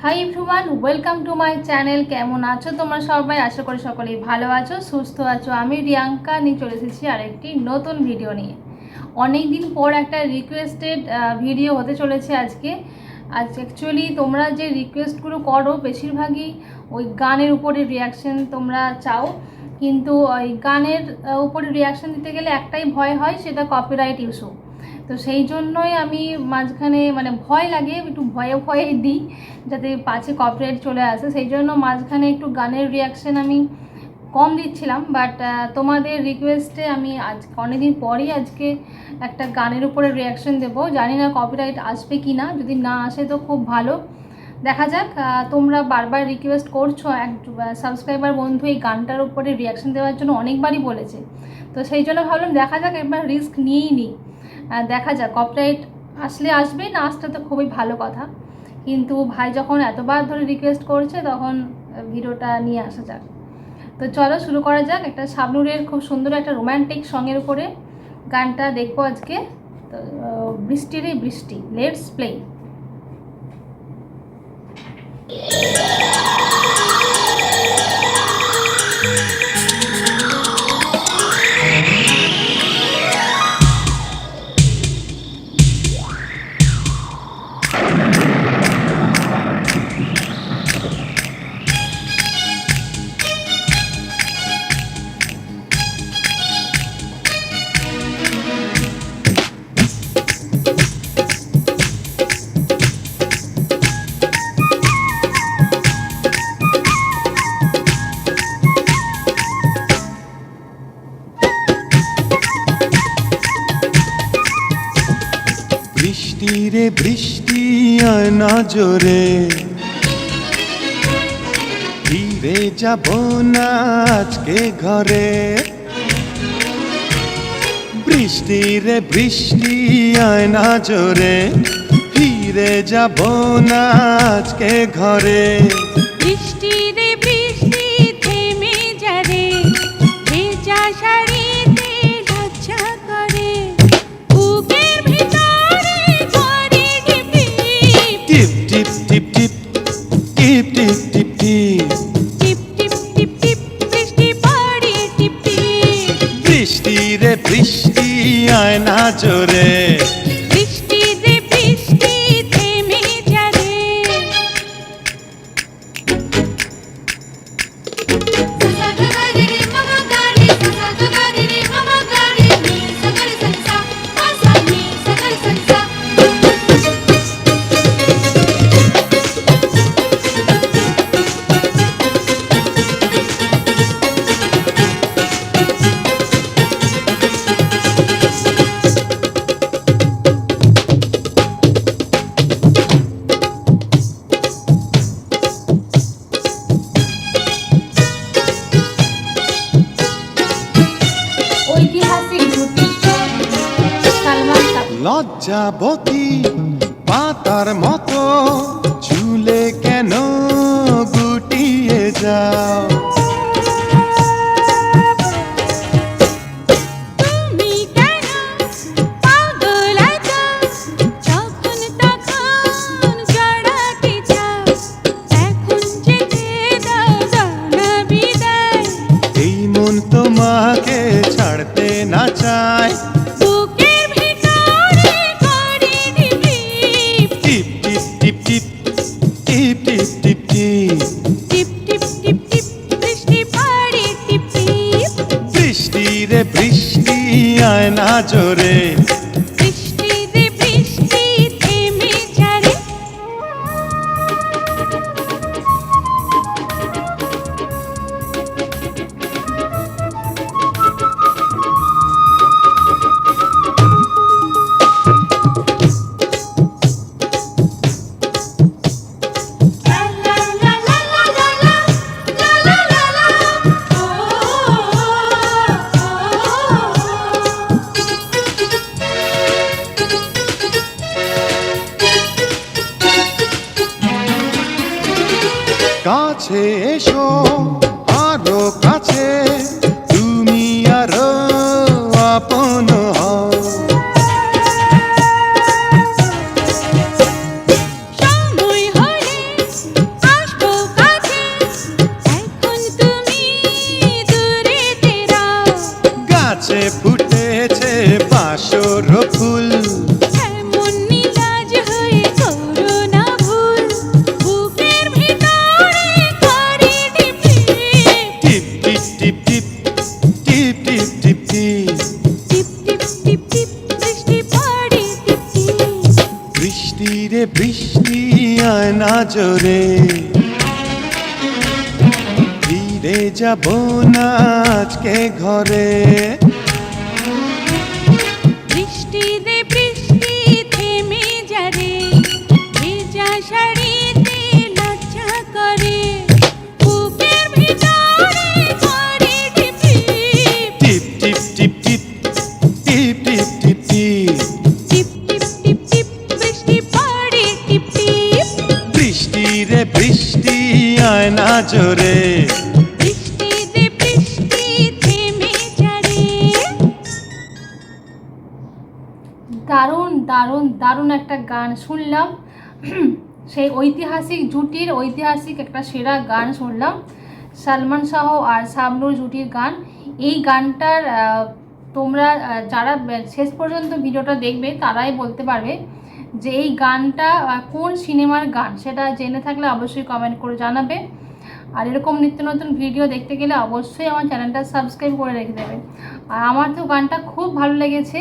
Hi everyone, welcome to my channel. কেমন আছো তোমরা সবাই? আশা করি সকলেই ভালো আছো, সুস্থ আছো। আমি রিয়াঙ্কা নিয়ে চলে এসেছি আরেকটি নতুন ভিডিও নিয়ে। অনেক দিন পর একটা রিকোয়েস্টেড ভিডিও হতে চলেছে আজকে। আজ অ্যাকচুয়ালি তোমরা যে রিকোয়েস্টগুলো করো বেশিরভাগই ওই গানের উপরে রিয়াকশান তোমরা চাও, কিন্তু ওই গানের উপরে রিয়াকশান দিতে গেলে একটাই ভয় হয়, সেটা কপিরাইট ইস্যু। তো সেই জন্যই আমি মাঝখানে ভয় লাগে, একটু ভয়ে ভয়ে দিই যাতে পাছে কপিরাইট চলে আসে। সেই জন্য মাঝখানে একটু গানের রিয়াকশান আমি কম দিচ্ছিলাম। বাট তোমাদের রিকোয়েস্টে আমি আজ অনেকদিন পরই আজকে একটা গানের উপরে রিয়াকশান দেবো। জানি না কপিরাইট আসবে কি না, যদি না আসে তো খুব ভালো, দেখা যাক। তোমরা বারবার রিকোয়েস্ট করছো, এক সাবস্ক্রাইবার বন্ধু এই গানটার উপরে রিয়াকশান দেওয়ার জন্য অনেকবারই বলেছে। তো সেই জন্য ভাবলাম দেখা যাক, একবার রিস্ক নিয়েই নিই, দেখা যাক। কপিরাইট আসলে আসবে, না আসলে তো খুবই ভালো কথা, কিন্তু ভাই যখন এতবার ধরে রিকোয়েস্ট করছে তখন ভিডিওটা নিয়ে আসা যাক। তো চলো শুরু করা যাক। একটা শাবনূরের খুব সুন্দর একটা রোম্যান্টিক সঙের উপরে গানটা দেখবো আজকে। তো বৃষ্টিরে বৃষ্টি, লেটস প্লে। বৃষ্টি রে বৃষ্টি আয় না জোরে, ফিরে যাব না আজকে ঘরে। বৃষ্টি রে বৃষ্টি আয় না জোরে, ফিরে যাব না আজকে ঘরে। বৃষ্টি রে বৃষ্টি থেমে যা রে, ভেজা শাড়িতে লজ্জা করে, বুকের ভিতরে করে টিপ টিপ টিপ টিপ টিপ টিপ টিপ টিপ টিপ টিপ টিপ টিপ বৃষ্টি পড়ে টিপ টিপ। বৃষ্টি রে বৃষ্টি আয় না জোরে। বৃষ্টি রে বৃষ্টি থেমে যা রে। ঐতিহাসিক জুটি সালমান শাহ। লজ্জাবতী পাতার মতো ঝুলে কেন গুটিয়ে যাও। তুমি কেন পাগল আছো, যখন তখন জড়াতে চাও, এখন যেতে দাও জানা বিদায়। এই মন তোমাকে ছাড়তে না চায়। বুকের ভিতরে করে ঢিপ টিপ টিপ টিপ টিপ টিপ টিপ টিপ টিপ টিপ টিপ টিপ টিপ বৃষ্টি পড়ে টিপ টিপ। বৃষ্টি রে বৃষ্টি আয় না জোরে। বৃষ্টি রে বৃষ্টি থেমে যা রে। কাছে এসো আরো কাছে, তুমি আরো আপন হও। সময় হলে জোরে ফিরে যাব না আজকে ঘরে বৃষ্টি রে বৃষ্টি থেমে যা রে ভেজা শাড়িতে লজ্জা করে বুকের ভিতরে করে টিপ টিপ টিপ টিপ টিপ টিপ টিপ টিপ টিপ টিপ টিপ টিপ টিপ বৃষ্টি পড়ে টিপ টিপ বৃষ্টি রে বৃষ্টি আয় না জোরে বৃষ্টি রে বৃষ্টি থেমে যা রে দারুণ দারুণ দারুণ একটা গান শুনলাম। সেই ঐতিহাসিক জুটির ঐতিহাসিক একটা সেরা গান শুনলাম, সালমান শাহ আর শাবনূর জুটির গান। এই গানটার তোমরা যারা শেষ পর্যন্ত ভিডিওটা দেখবে তারাই বলতে পারবে যে এই গানটা কোন সিনেমার গান, সেটা জেনে থাকলে অবশ্যই কমেন্ট করে জানাবে। আর এরকম নিত্য নতুন ভিডিও দেখতে গেলে অবশ্যই আমার চ্যানেলটা সাবস্ক্রাইব করে রেখে দেবে। আর আমার তো গানটা খুব ভালো লেগেছে।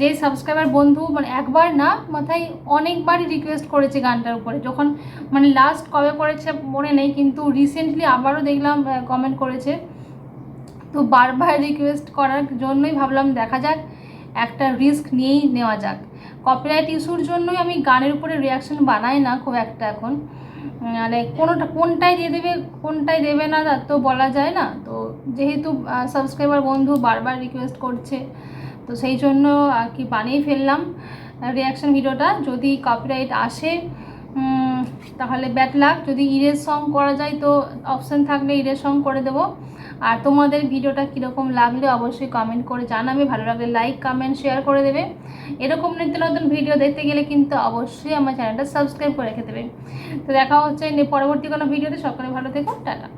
যে সাবস্ক্রাইবার বন্ধু মানে একবার না মাথায় অনেকবারই রিকোয়েস্ট করেছে গানটার উপরে, যখন মানে লাস্ট কবে করেছে মনে নেই, কিন্তু রিসেন্টলি আবারও দেখলাম কমেন্ট করেছে। তো বারবার রিকোয়েস্ট করার জন্যই ভাবলাম দেখা যাক, একটা রিস্ক নিয়েই নেওয়া যাক। কপিরাইট ইস্যুর জন্যই আমি গানের উপরে রিয়াকশন বানাই না খুব একটা এখন, মানে কোনটাই দিয়ে দেবে কোনটাই দেবে না তা তো বলা যায় না। তো যেহেতু সাবস্ক্রাইবার বন্ধু বারবার রিকোয়েস্ট করছে, তো সেই জন্য আর কি বানিয়ে ফেললাম রিয়াকশন ভিডিওটা। যদি কপিরাইট আসে তাহলে ব্যাড লাক, যদি ইরেজ সং করা যায় তো অপশান থাকলে ইরেজ সং করে দেবো। আর তোমাদের ভিডিওটা কীরকম লাগলে অবশ্যই কমেন্ট করে জানাবে, ভালো লাগলে লাইক কমেন্ট শেয়ার করে দেবে। এরকম নিত্য নতুন ভিডিও দেখতে গেলে কিন্তু অবশ্যই আমার চ্যানেলটা সাবস্ক্রাইব করে রেখে দেবে। তো দেখা হচ্ছে পরবর্তী কোনো ভিডিওতে, সকলে ভালো থেকো, টাটা।